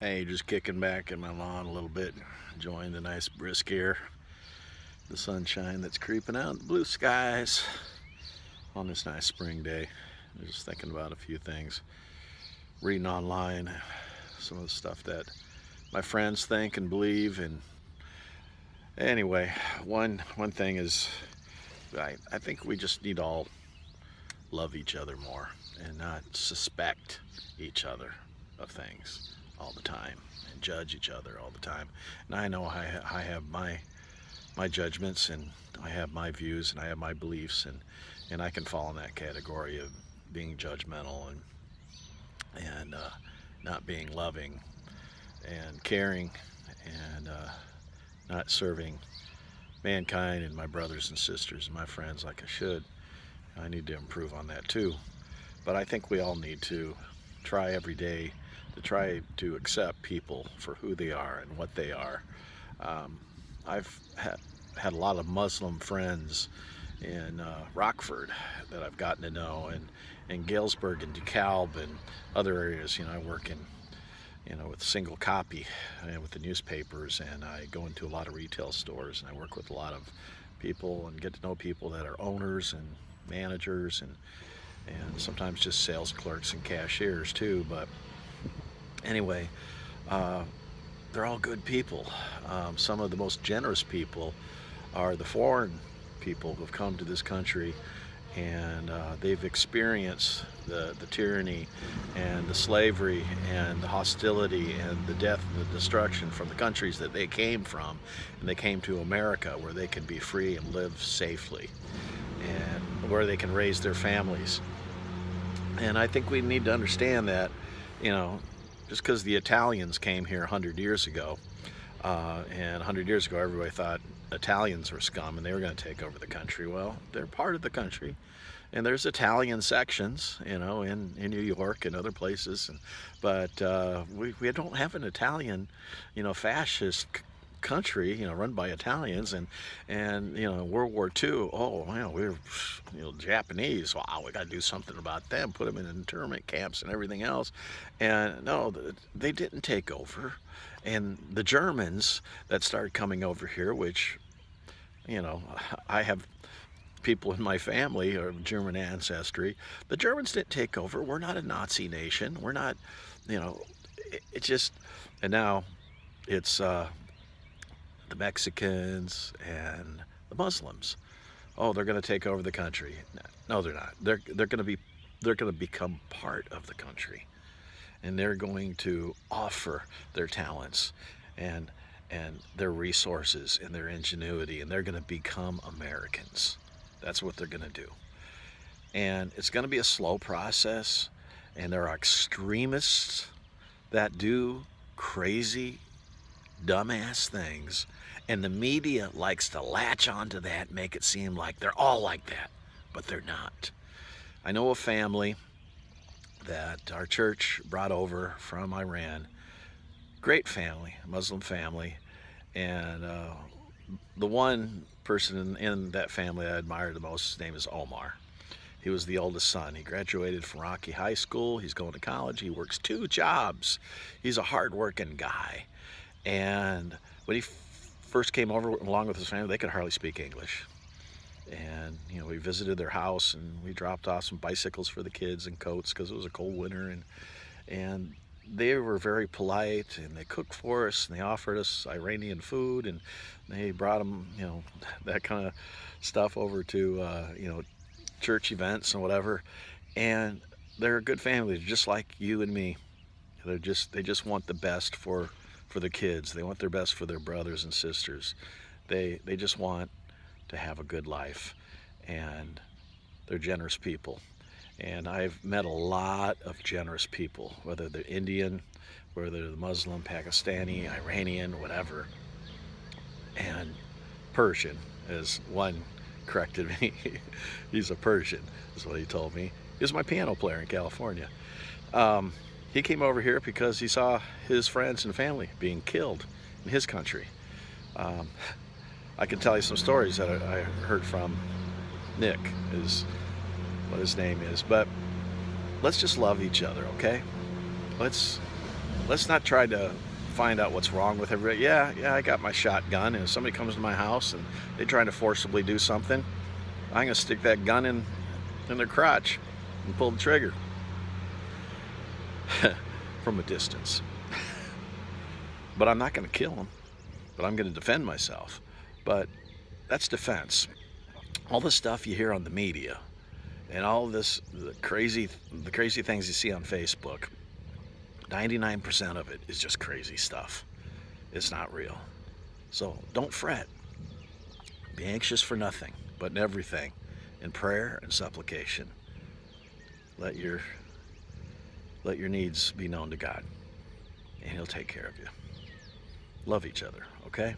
Hey, just kicking back in my lawn a little bit, enjoying the nice brisk air, the sunshine that's creeping out, the blue skies on this nice spring day. Just thinking about a few things, reading online some of the stuff that my friends think and believe. And anyway, one thing is, I think we just need to all love each other more and not suspect each other of things all the time and judge each other all the time. And I know I have my judgments, and I have my views, and I have my beliefs, and I can fall in that category of being judgmental and not being loving and caring and not serving mankind and my brothers and sisters and my friends like I should. I need to improve on that too. But I think we all need to try every day to try to accept people for who they are and what they are. I've had a lot of Muslim friends in Rockford that I've gotten to know, and in Galesburg and DeKalb and other areas. I work in with single copy and with the newspapers, and I go into a lot of retail stores, and I work with a lot of people and get to know people that are owners and managers and sometimes just sales clerks and cashiers too. But anyway, they're all good people. Some of the most generous people are the foreign people who've come to this country, and they've experienced the tyranny and the slavery and the hostility and the death and the destruction from the countries that they came from, and they came to America where they can be free and live safely and where they can raise their families. And I think we need to understand that, just because the Italians came here 100 years ago, and 100 years ago everybody thought Italians were scum and they were going to take over the country. Well, they're part of the country, and there's Italian sections, in New York and other places, but we don't have an Italian, fascist country, run by Italians. And World War II, we were, Japanese. Wow, we got to do something about them. Put them in internment camps and everything else. And no, they didn't take over. And the Germans that started coming over here, which, I have people in my family of German ancestry. The Germans didn't take over. We're not a Nazi nation. We're not, it just, and now it's the Mexicans and the Muslims. Oh, they're going to take over the country. No, they're not. They're going to become part of the country, and they're going to offer their talents and their resources and their ingenuity, and they're going to become Americans. That's what they're going to do. And it's going to be a slow process, and there are extremists that do crazy, dumbass things, and the media likes to latch onto that, make it seem like they're all like that, but they're not. I know a family that our church brought over from Iran. Great family, Muslim family, and the one person in that family I admire the most, his name is Omar. He was the oldest son. He graduated from Rocky High School. He's going to college. He works 2 jobs. He's a hard-working guy. And when he first came over along with his family, they could hardly speak English. And we visited their house, and we dropped off some bicycles for the kids and coats because it was a cold winter, and they were very polite, and they cooked for us, and they offered us Iranian food, and they brought them that kind of stuff over to church events and whatever. And they're a good family. They're just like you and me. They just want the best for the kids. They want their best for their brothers and sisters. They just want to have a good life, and they're generous people. And I've met a lot of generous people, whether they're Indian, whether they're Muslim, Pakistani, Iranian, whatever. And Persian, as one corrected me. He's a Persian, is what he told me. He was my piano player in California. He came over here because he saw his friends and family being killed in his country. I can tell you some stories that I heard from Nick, is what his name is. But let's just love each other, okay? Let's let's not try to find out what's wrong with everybody. Yeah, I got my shotgun, and if somebody comes to my house and they try to forcibly do something, I'm gonna stick that gun in their crotch and pull the trigger from a distance. But I'm not gonna kill them, but I'm gonna defend myself. But that's defense. All the stuff you hear on the media and all this, the crazy things you see on Facebook, 99% of it is just crazy stuff. It's not real. So don't fret. Be anxious for nothing, but in everything, in prayer and supplication. Let your needs be known to God, and He'll take care of you. Love each other, okay?